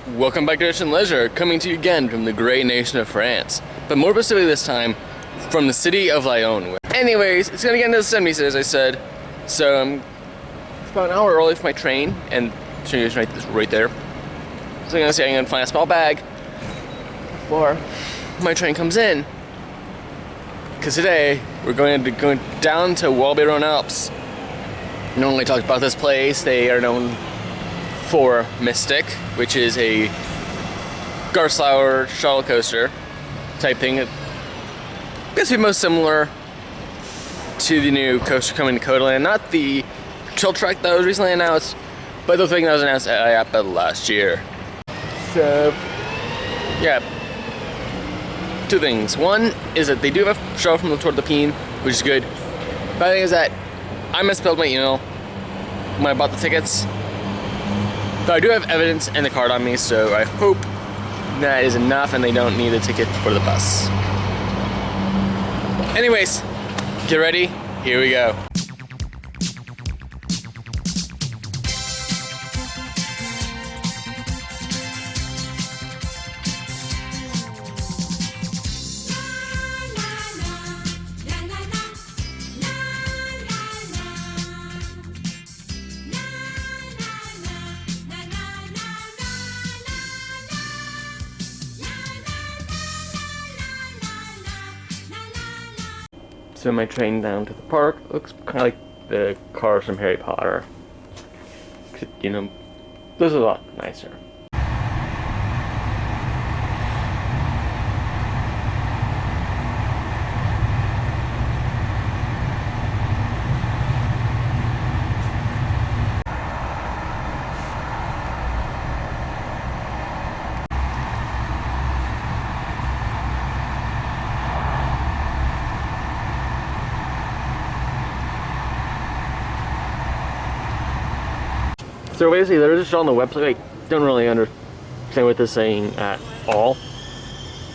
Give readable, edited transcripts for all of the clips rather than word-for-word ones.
Welcome back to Ocean Leisure, coming to you again from the great nation of France, but more specifically this time from the city of Lyon. Anyways, it's gonna get into the 70s as I said, so it's about an hour early for my train, and the train is right there. So I'm gonna find a small bag before my train comes in, because today we're going down to Walibi Rhône-Alps. Normally talked about this place. They are known for Mystic, which is a Garslauer shuttle coaster type thing. It's basically most similar to the new coaster coming to Codaland. Not the Chill Trek that was recently announced, but the thing that was announced at IAPA last year. So, yeah. Two things. One is that they do have a shuttle from the Tour de Pine, which is good. But the thing is that I misspelled my email when I bought the tickets. But I do have evidence and the card on me, so I hope that is enough and they don't need a ticket for the bus. Anyways, get ready, here we go. So my train down to the park looks kind of like the cars from Harry Potter. Except, you know, this is a lot nicer. So basically, there's a shot on the website. I don't really understand what they're saying at all.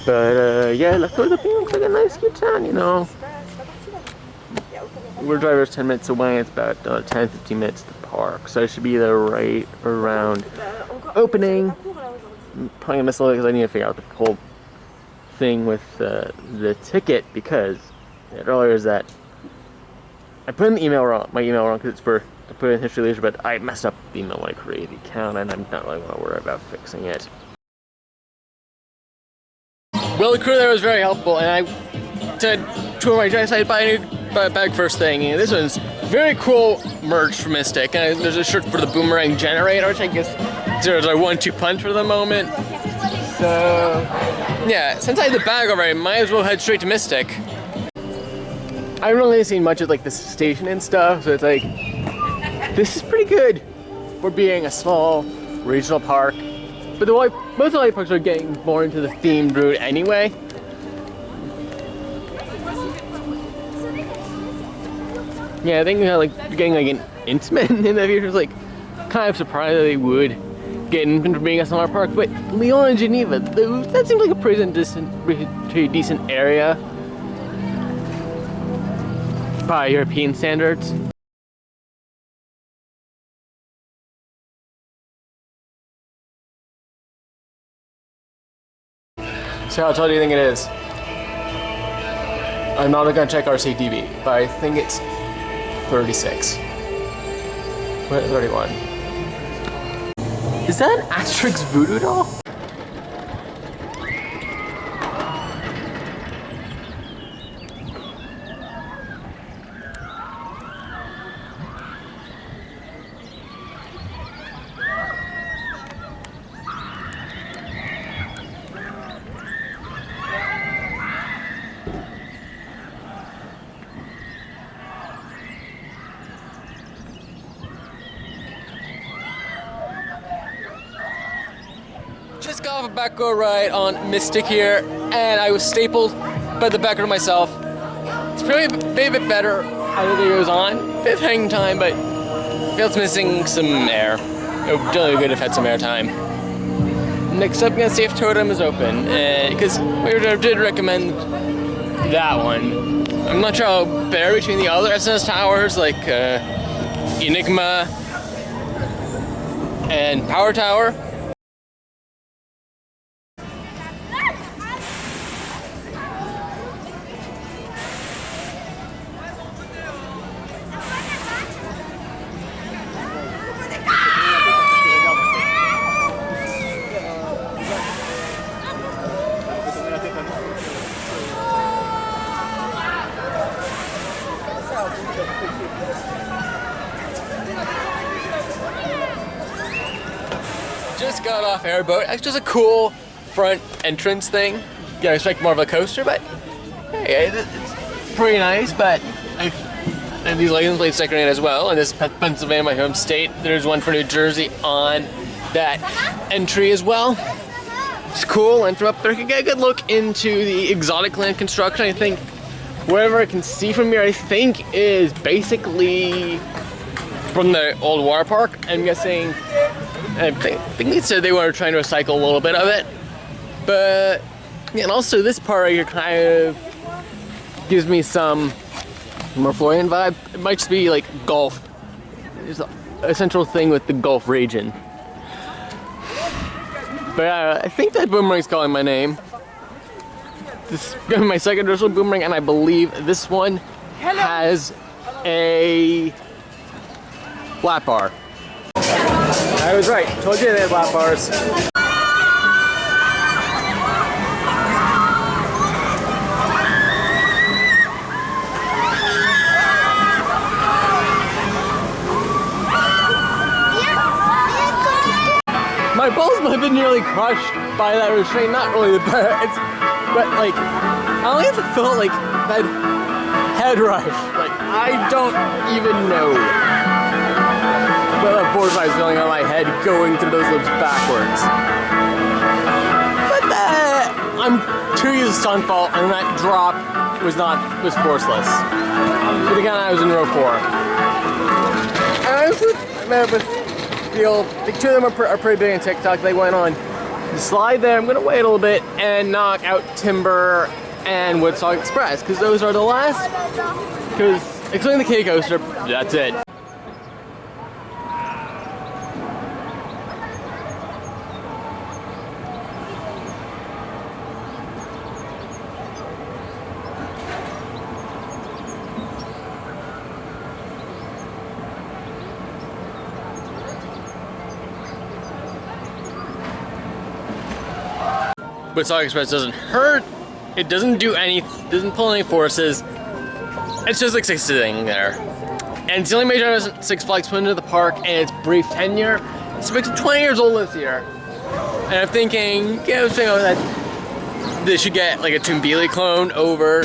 But yeah, looks like a nice cute town, you know. We're drivers 10 minutes away. It's about 10-15 minutes to the park. So I should be there right around opening. I'm probably gonna miss a little because I need to figure out the whole thing with the ticket, because earlier is that I put in the email wrong, my email wrong, because it's for I put in History Leisure, but I messed up the email when I created the account, and I'm not really going to worry about fixing it. Well, the crew there was very helpful, and I said to my I buy a new bag first thing. And this one's very cool merch from Mystic, and there's a shirt for the Boomerang Generator, which I guess there's a 1-2 punch for the moment. So yeah, since I had the bag already, might as well head straight to Mystic. I haven't really seen much of like the station and stuff, so it's like, this is pretty good for being a small regional park. But most of the light parks are getting more into the themed route anyway. Yeah, I think like getting like an intimate in the future is like kind of surprised that they would get into being a smaller park. But Lyon and Geneva, that seems like a pretty decent area by European standards. So how tall do you think it is? I'm not gonna check RCTV, but I think it's 36. What, 31? Is that an Asterix voodoo doll? Just got off a back row ride on Mystic here, and I was stapled by the back row myself. It's probably a bit better as it goes on. Bit of hanging time, but I feel it's missing some air. It would really be good if it had some air time. Next up, I'm gonna see if Totem is open, because we did recommend that one. I'm not sure how better between the other SNS towers like Enigma and Power Tower. got off Airboat. It's just a cool front entrance thing. Yeah, I expect more of a coaster, but hey, it's pretty nice. But I have these license plates decorated as well. And this is Pennsylvania, my home state. There's one for New Jersey on that entry as well. It's cool, and from up there you can get a good look into the exotic land construction. I think whatever I can see from here, I think is basically from the old water park. I'm guessing, I think they said they were trying to recycle a little bit of it. But, yeah, and also this part right here kind of gives me some more Florian vibe. It might just be like Gulf. There's a central thing with the Gulf region. But I think that boomerang's calling my name. This is gonna be my second traditional boomerang, and I believe this one has a flat bar. I was right. Told you they had flat bars. My balls have been nearly crushed by that restraint. Not really, but like I only have to feel like that head rush. Like I don't even know. Well, that force I was feeling on my head going through those loops backwards. But I'm 2 years of stunt fault, and that drop was forceless. But again, I was in row 4. And I was with the two of them are pretty big on TikTok. They went on the slide there. I'm gonna wait a little bit and knock out Timber and Woodstock Express because those are the last. Because including the K coaster, that's it. Woodstock Express doesn't hurt, it doesn't pull any forces, it's just like sitting there. And it's the only major Six Flags put into the park and its brief tenure. It's 20 years old this year. And I'm thinking, that they should get like a Tivoli clone over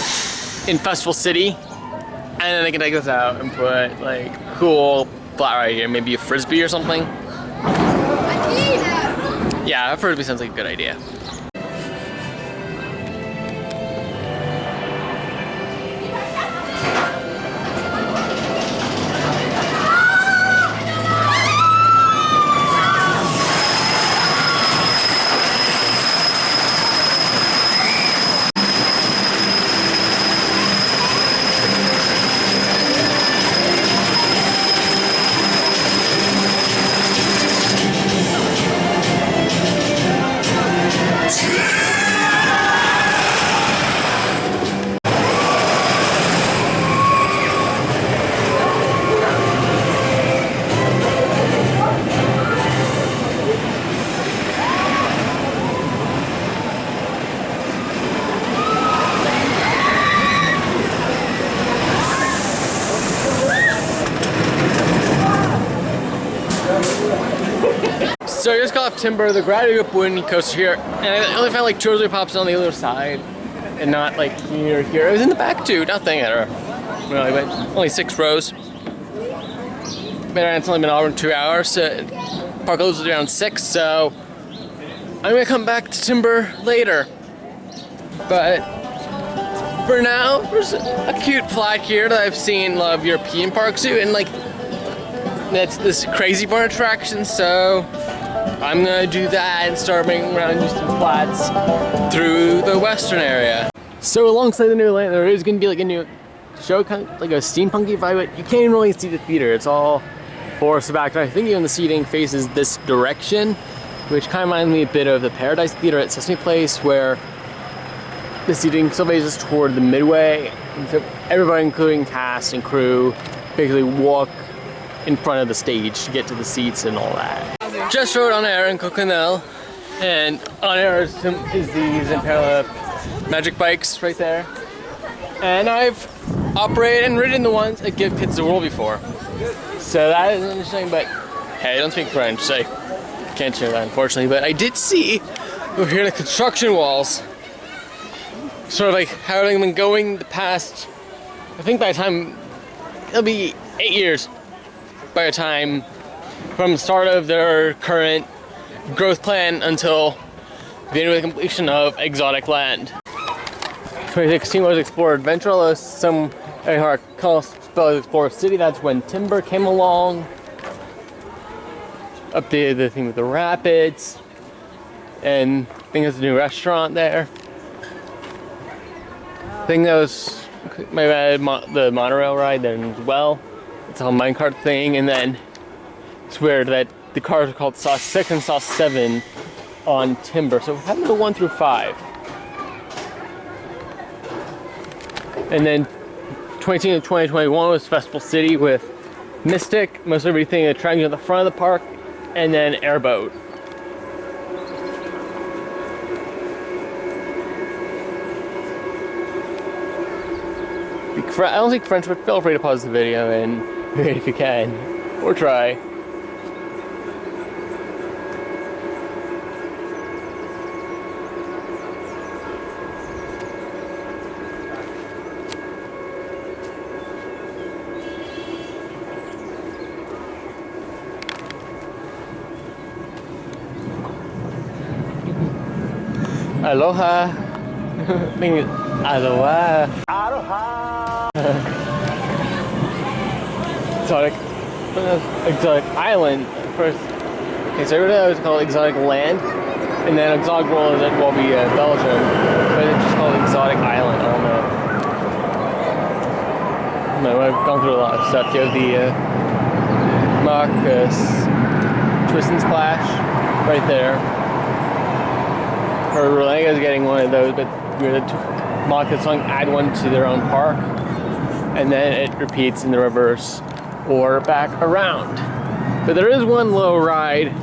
in Festival City. And then they can take this out and put like cool flat right here, maybe a Frisbee or something. Yeah, a Frisbee sounds like a good idea. So I just got off Timber, the gravity wooden coaster here, and I only found like two or three pops on the other side, and not like here or here. It was in the back too, nothing at all. Really, but only 6 rows. But it's only been over 2 hours, so park closes around 6, so I'm gonna come back to Timber later. But for now, there's a cute flag here that I've seen a lot of European parks do, and like that's this crazy bar attraction, so I'm gonna do that and start making around Houston Flats through the western area. So alongside the new land, there is gonna be like a new show, kind of like a steampunky vibe, but you can't even really see the theater. It's all forested back. I think even the seating faces this direction, which kind of reminds me a bit of the Paradise Theater at Sesame Place, where the seating still faces toward the midway. And so everybody, including cast and crew, basically walk in front of the stage to get to the seats and all that. Just rode on air in Coconel, and on air is these Impala magic bikes right there. And I've operated and ridden the ones that give kids the world before. So that is interesting, but hey, I don't speak French, so I can't share that unfortunately, but I did see over here the construction walls. Sort of like how they've been going the past, I think by the time, it'll be 8 years by the time from the start of their current growth plan until the end of the completion of Exotic Land. 2016 was Explorer Adventureless, some Explorer City, that's when Timber came along. Updated the theme with the rapids, and I think there's a new restaurant there. I think that was maybe the monorail ride then as well. It's a whole minecart thing, and then it's weird that the cars are called Sauce 6 and Sauce 7 on Timber. So we're having the 1 through 5. And then 2018 and 2021 was Festival City with Mystic, most everything attracting at the front of the park, and then Airboat. I don't speak French, but feel free to pause the video and read if you can, or try. Aloha. Aloha. Aloha. Exotic Island first. Okay, so everything was called Exotic Land, and then Exotic World is at Walibi, Belgium, but it's just called Exotic Island. I don't know. No, I've gone through a lot of stuff. You have the Marcus Twist and Splash right there. Or I think I was getting one of those, but we're the Marcus song add one to their own park, and then it repeats in the reverse or back around. But there is one low ride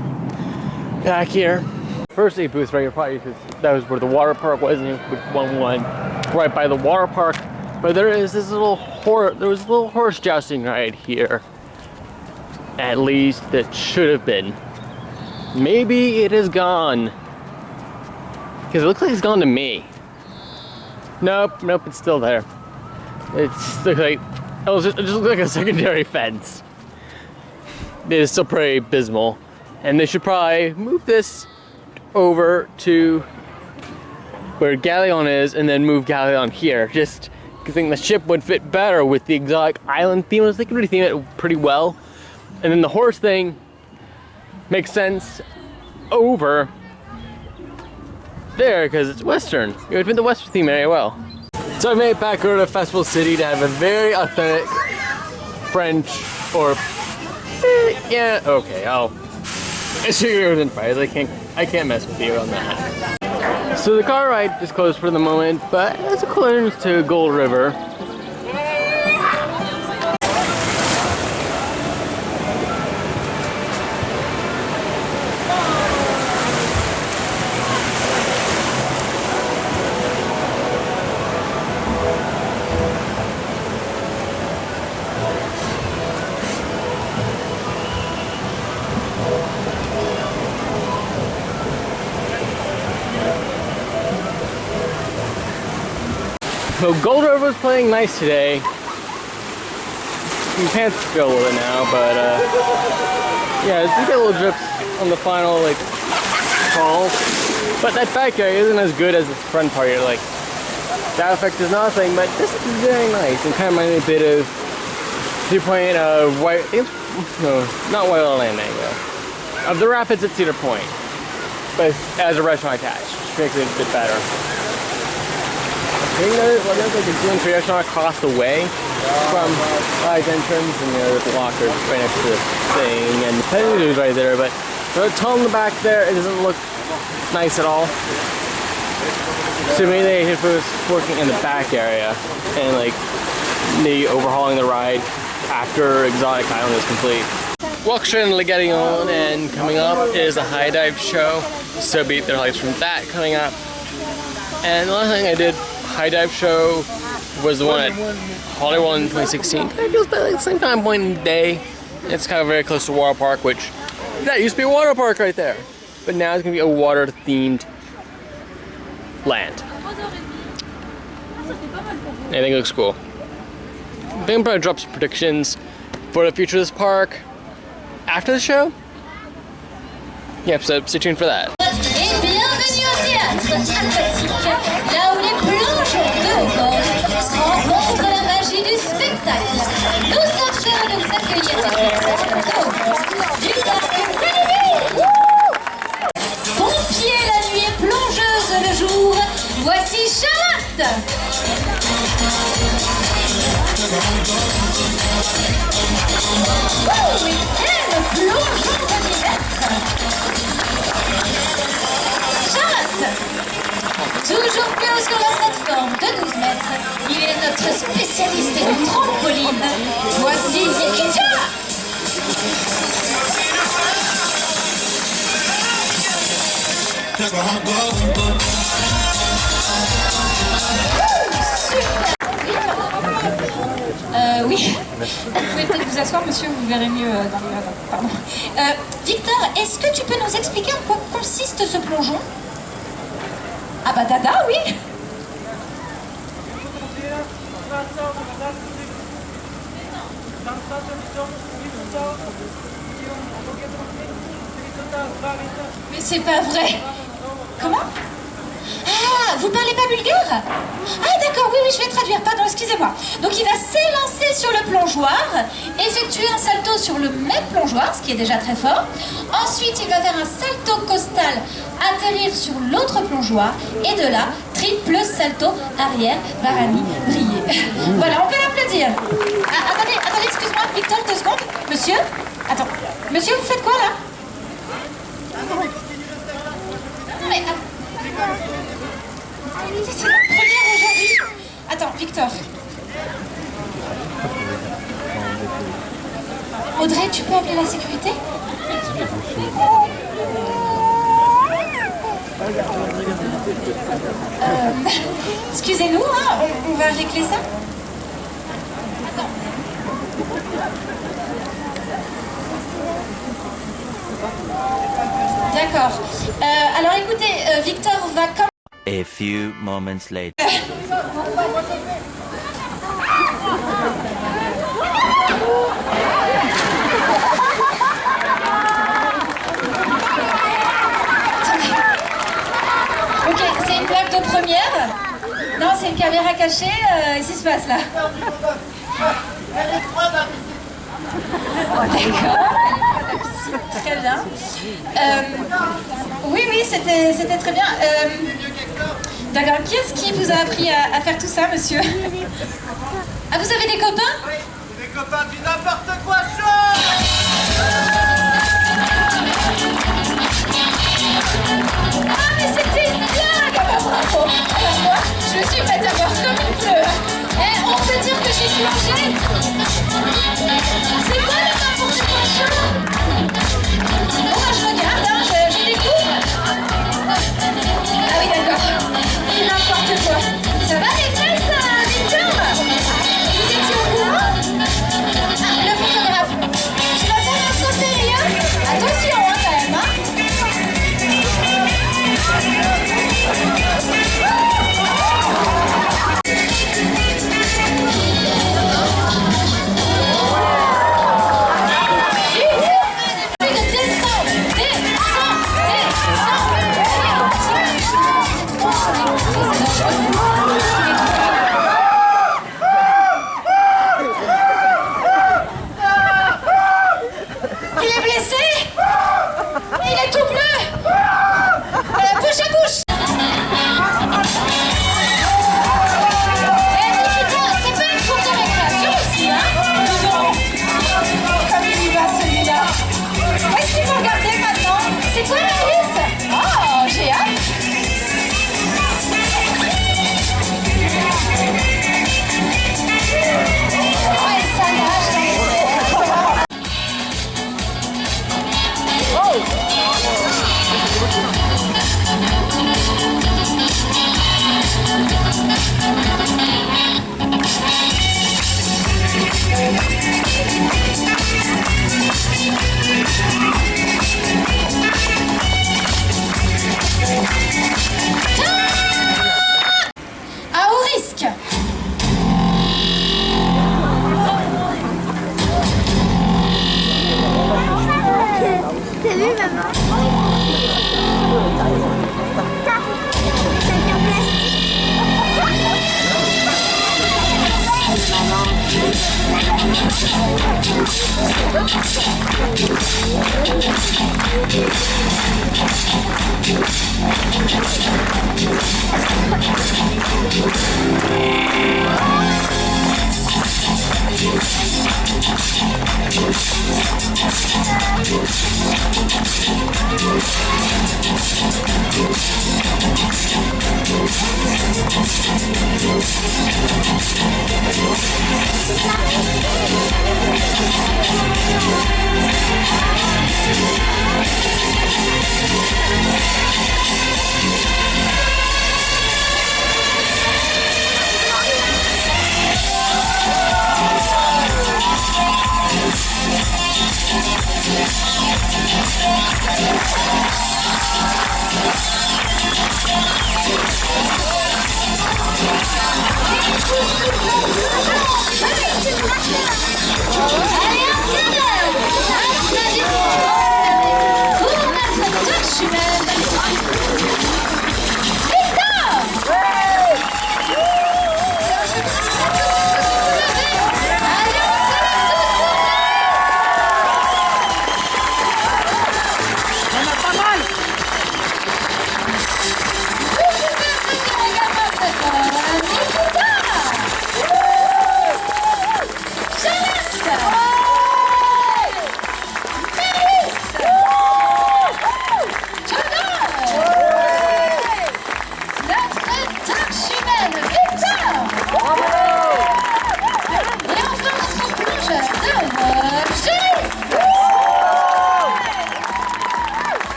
back here. First 8 booths right here, probably because that was where the water park was, and one right by the water park. But there is this little horse jousting ride here. At least that should have been. Maybe it is gone. Because it looks like it's gone to me. Nope, it's still there. It just looks like a secondary fence. It is still pretty abysmal. And they should probably move this over to where Galieon is and then move Galieon here. Just because I think the ship would fit better with the Exotic Island theme. I think they could theme it pretty well. And then the horse thing makes sense over there because it's Western. It would fit the Western theme very well. So I made it back over to Festival City to have a very authentic French or yeah, okay, I'll sugar within fries. I can't mess with you on that. So the car ride is closed for the moment, but it's a clearance to Gold River. So Gold River was playing nice today. You can't go a little bit now, but yeah, you get little drips on the final like call. But that back area isn't as good as the front part here. Like that effect is nothing, but this is very nice and kind of reminds me a bit of 3-point White. No, not White Landing of the rapids at Cedar Point, but as a restaurant attached, which makes it a bit better. I think there's like a June restaurant across the way from Live entrance, and there's a locker right next to this thing, and the petting zoo is right there, but there's a tunnel in the back there. It doesn't look nice at all. So maybe they was working in the back area and like maybe overhauling the ride after Exotic Island is complete. Walk straight into Galieon, and coming up is a high dive show. So beat their lights from that coming up. And the last thing I did high dive show was the one at Hollywood in 2016. It feels like the same time point in the day. It's kind of very close to Water Park, which That used to be a water park right there. But now it's gonna be a water-themed land. I think it looks cool. I think I'm probably drop some predictions for the future of this park after the show. Yep, so stay tuned for that. Et bienvenue au théâtre aquatique, là où les plongeurs de haut vol rencontrent la magie du spectacle. Nous sommes fiers de vous accueillir les spectacles de haut vol du parc Walibi. Pompier la nuit et plongeuse le jour, voici Charlotte. Week-end plongeons à l'hiver. Charlotte, toujours plus haut sur la plateforme de 12 mètres, il est notre spécialiste de trampoline. Voici Nikita. Oui, vous pouvez peut-être vous asseoir, monsieur, vous verrez mieux dans les... Pardon. Victor, est-ce que tu peux nous expliquer en quoi consiste ce plongeon? Ah bah dada, oui. Mais c'est pas vrai. Comment? Ah, vous parlez pas bulgare? Ah d'accord, oui, je vais traduire, pardon, excusez-moi. Donc il va s'élancer sur le plongeoir, effectuer un salto sur le même plongeoir, ce qui est déjà très fort. Ensuite, il va faire un salto costal, atterrir sur l'autre plongeoir, et de là, triple salto arrière, Varani, briller. Voilà, on peut l'applaudir. Ah, attendez, excuse-moi, Victor, 2 secondes. Monsieur? Attends, monsieur, vous faites quoi là? Non mais... C'est la première aujourd'hui. Attends, Victor. Audrey, tu peux appeler la sécurité? Excusez-nous, hein, on va régler ça. Attends. D'accord. Alors écoutez, Victor va quand même... A few moments later. Ok, c'est une blague de première. Non, c'est une caméra cachée. Qu'est-ce qui se passe là? D'accord. Très bien. Oui, c'était très bien. D'accord. Qui est-ce qui vous a appris à faire tout ça, monsieur? Ah, vous avez des copains? Oui, des copains du n'importe quoi chaud. Ah, mais c'était une blague! Ah bah bravo! Alors moi, je me suis fait avoir comme une fleur. Eh, on peut dire que j'ai plongé? C'est quoi le n'importe quoi chaud? Bon, bah, je regarde, hein, je découvre. Ah oui, d'accord. C'est n'importe quoi. Ça va, les fesses, Victor? Vous étiez au courant? Ah, le photographe. Je m'appelle à sauter.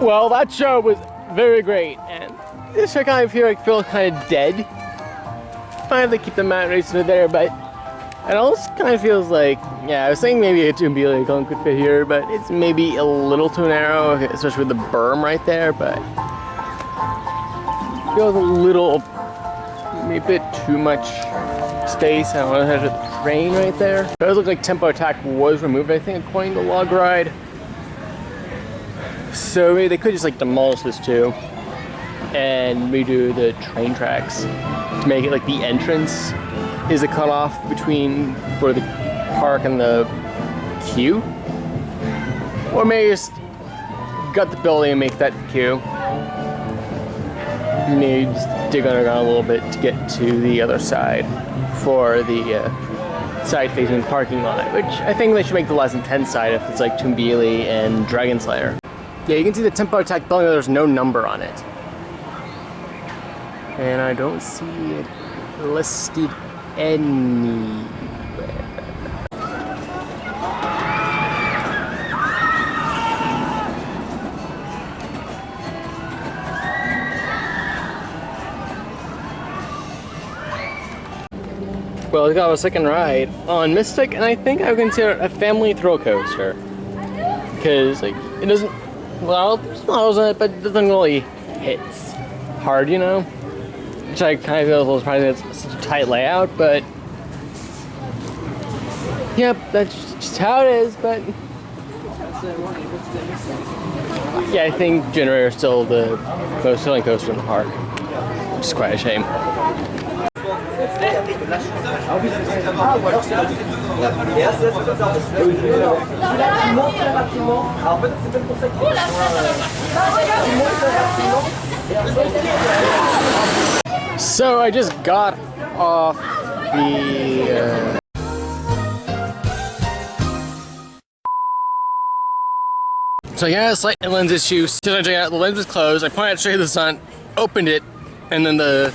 Well, that show was very great, and this show kind of feels kind of dead. Fine, they keep the mat racer there, but it also kind of feels like, yeah, I was saying maybe a Tivoli could fit here, but it's maybe a little too narrow, especially with the berm right there, but it feels a little, maybe a bit too much space. I don't know, there's a train right there. It does look like Tempo Attack was removed, I think, according to Log Ride. So maybe they could just like demolish this too and redo the train tracks to make it like the entrance is a cutoff between for the park and the queue, or maybe just gut the building and make that the queue. Maybe just dig underground a little bit to get to the other side for the side facing parking lot, which I think they should make the less intense side if it's like Tivoli and Dragon Slayer. Yeah, you can see the Tempo Attack building, there's no number on it. And I don't see it listed anywhere. Well, we got a second ride on Mystic, and I think I would consider it a family thrill coaster. Because, like, it doesn't, well, there's models in it, but it doesn't really hit hard, you know? Which I kind of feel a little surprising it's such a tight layout, but yep, that's just how it is, but yeah, I think Generator is still the most selling coaster in the park, which is quite a shame. So I just got off the so I got a slight lens issue. As soon as I got out, the lens was closed. I pointed straight at the sun, opened it, and then the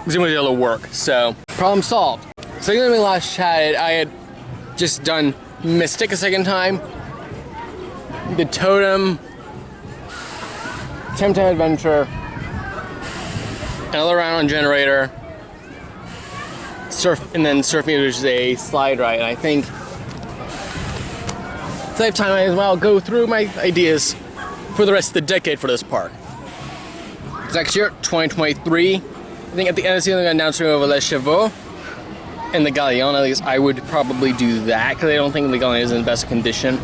zoom was able to work. So problem solved. So when we last chatted, I had just done Mystic a second time, the Totem, Temtem Adventure, another round on Generator, Surf, and then Surfing, which is a slide ride. And I think to save time, I as well go through my ideas for the rest of the decade for this park. Next year, 2023, I think at the end of the season, I'm going to announce over Les Chevaux and the Galieon. At least I would probably do that because I don't think the Galieon is in the best condition.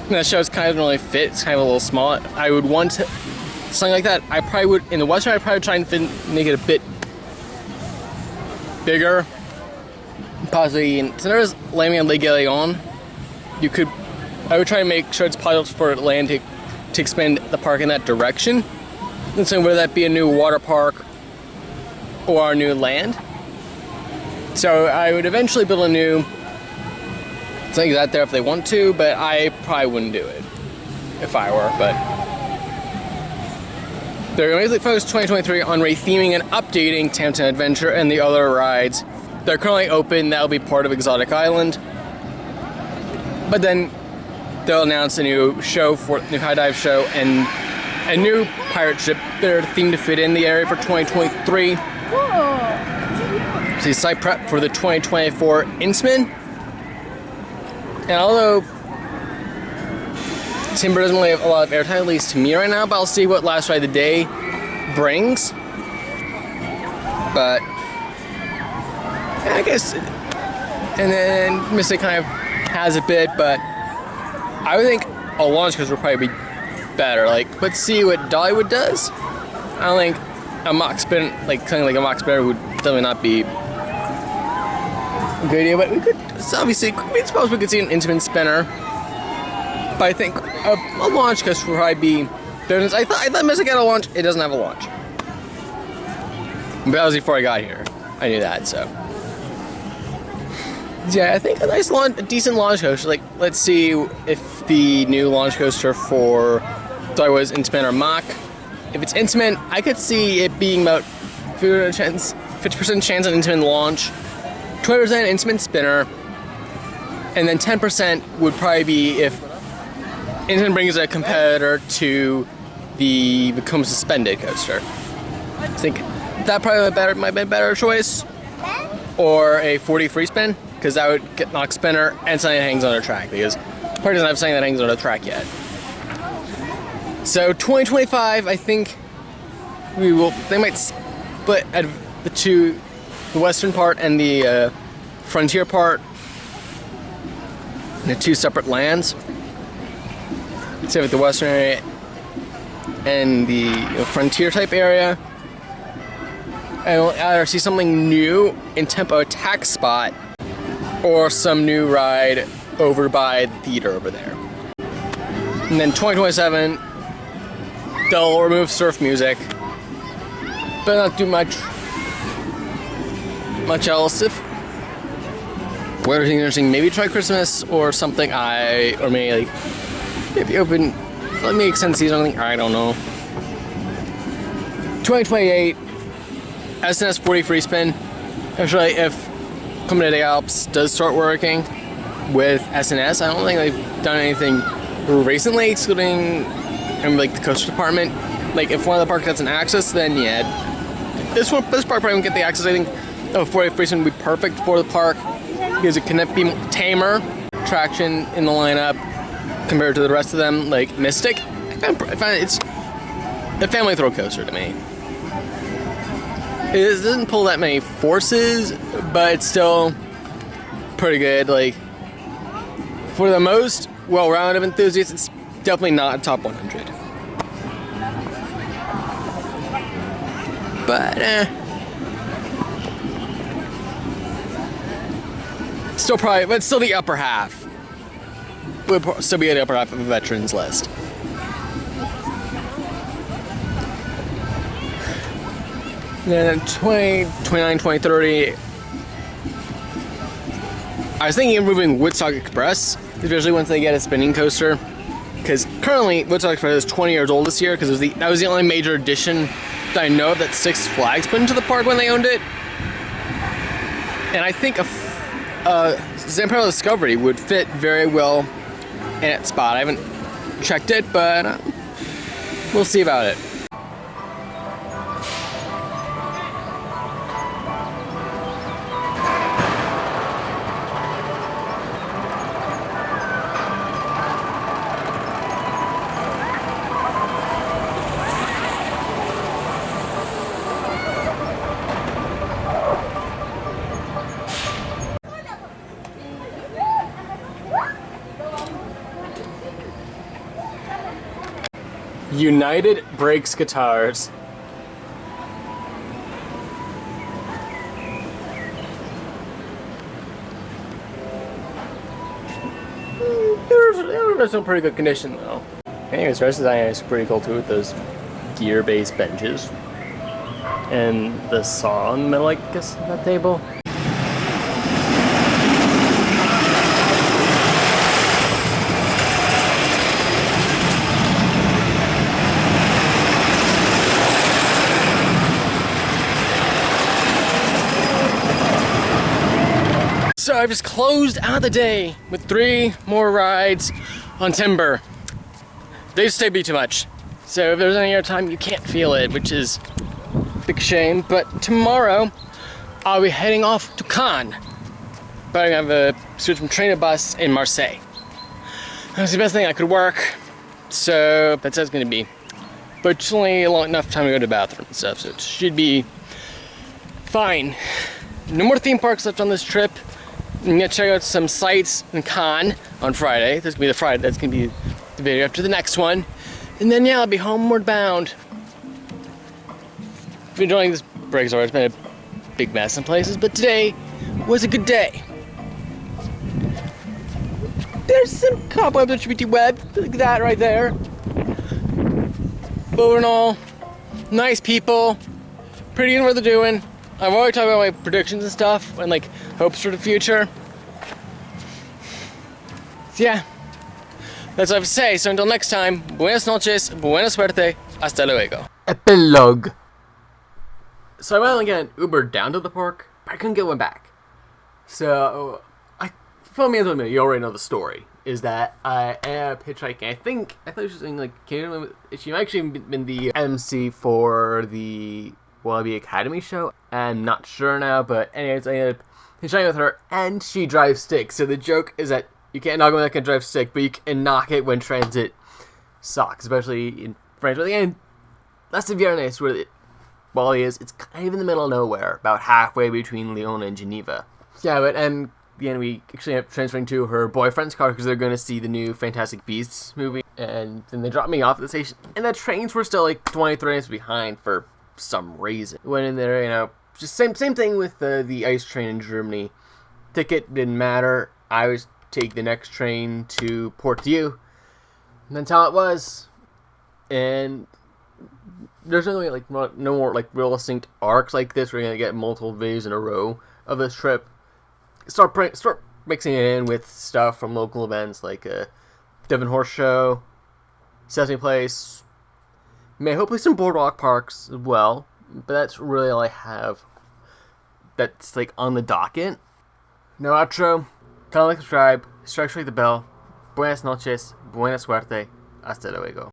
And that show's kind of doesn't really fit. It's kind of a little small. I would want to something like that. I probably would, in the Western, I'd probably try and make it a bit bigger. Possibly, since there is landing on Lake Galieon, I would try to make sure it's possible for land to expand the park in that direction. And so whether that be a new water park or a new land. So I would eventually build a new something like that there if they want to, but I probably wouldn't do it if I were, but they're going to focus 2023 on retheming and updating Tamton Adventure and the other rides. They're currently open, that'll be part of Exotic Island. But then they'll announce a new show new high dive show and a new pirate ship that are themed to fit in the area for 2023. See site prep for the 2024 Intamin. And although Timber doesn't really have a lot of airtime, at least to me right now, but I'll see what Last Ride of the Day brings. But I guess, and then Mystic kind of has a bit, but I would think a launch coaster would probably be better. Like, let's see what Dollywood does. I don't think a mock spin, like something like a mock spinner, would definitely not be a good idea. But we could obviously, I suppose we could see an Intamin spinner. But I think a launch coaster would probably be better. I thought Mystic had a launch. It doesn't have a launch. But that was before I got here. I knew that, so. Yeah, I think a decent launch coaster. Like, let's see if the new launch coaster for Dollywood's Intamin or Mock. If it's Intamin, I could see it being about 50% chance on Intamin launch, 20% Intamin spinner, and then 10% would probably be if Intamin brings a competitor to the Become Suspended coaster. I think that probably might be a better choice, or a 40 free spin. Because that would get knock spinner and something that hangs on a track, because the park doesn't have something that hangs on a track yet. So 2025, I think they might split the western part and the frontier part into two separate lands. So with the western area and the frontier type area. And we'll either see something new in Tempo Attack Spot, or some new ride over by the theater over there. And then 2027, they'll remove surf music, but not do much else. If what interesting, maybe try Christmas or something. Or maybe open. Let me extend season. Something I don't know. 2028, SNS 40 free spin. Actually, if Coming to the Alps does start working with SNS. I don't think they've done anything recently, excluding like the coaster department. Like if one of the parks gets an access, then yeah, this park probably won't get the access. I think 40 free spin would be perfect for the park because it can be tamer traction in the lineup compared to the rest of them, like Mystic. I find it's a family throw coaster to me. It doesn't pull that many forces, but it's still pretty good. Like, for the most well-rounded enthusiasts, it's definitely not a top 100. But, still the upper half. Would still be at the upper half of a veterans list. Then 2029, 2030, I was thinking of moving Woodstock Express, especially once they get a spinning coaster. Because currently, Woodstock Express is 20 years old this year, because that was the only major addition that I know of that Six Flags put into the park when they owned it. And I think Zamperla Discovery would fit very well in its spot. I haven't checked it, but we'll see about it. United Breaks Guitars. They're still pretty good condition though. Anyways, the rest of the design is pretty cool too, with those gear-based benches. And the saw in the middle, I guess, of that table. So I've just closed out the day with 3 more rides on timber. They just stay be too much. So if there's any other time, you can't feel it, which is a big shame. But tomorrow, I'll be heading off to Cannes. But I'm gonna have a switch from train to bus in Marseille. That's the best thing I could work. So that's how it's gonna be. But it's only long enough time to go to the bathroom and stuff, so it should be fine. No more theme parks left on this trip. I'm gonna check out some sites in Cannes on Friday. That's gonna be the Friday. That's gonna be the video after the next one. And then yeah, I'll be homeward bound. Been enjoying this break so far. It's been a big mess in places, but today was a good day. There's some cobwebs on Shibiti Web, like that right there. But all in all, nice people, pretty in what they're doing. I've already talked about my predictions and stuff and like hopes for the future. So yeah, that's what I have to say. So until next time, buenas noches, buena suerte, hasta luego. Epilogue. So I went again Uber down to the park, but I couldn't get one back. So fill me in a minute. You already know the story. Is that I am hitchhiking. I thought she was in like Canada. She might actually been the MC for the Walibi Academy show. I'm not sure now, but anyways, I ended up hitchhiking with her, and she drives stick. So the joke is that you can't knock when that can drive stick, but you can knock it when transit sucks, especially in France. But again, that's the Viernes where Wally is. It's kind of in the middle of nowhere, about halfway between Lyon and Geneva. Yeah, but and the end we actually end up transferring to her boyfriend's car because they're going to see the new Fantastic Beasts movie, and then they dropped me off at the station, and the trains were still like 23 minutes behind for some reason. Went in there, you know, just same thing with the ice train in Germany. Ticket didn't matter. I was take the next train to Portieu, and that's how it was. And there's no more like real distinct arcs like this. We're gonna get multiple videos in a row of this trip. Start mixing it in with stuff from local events like Devon Horse Show, Sesame Place, hopefully some boardwalk parks as well. But that's really all I have that's like on the docket. No outro. Comment, like, subscribe, strike the bell. Buenas noches, buena suerte, hasta luego.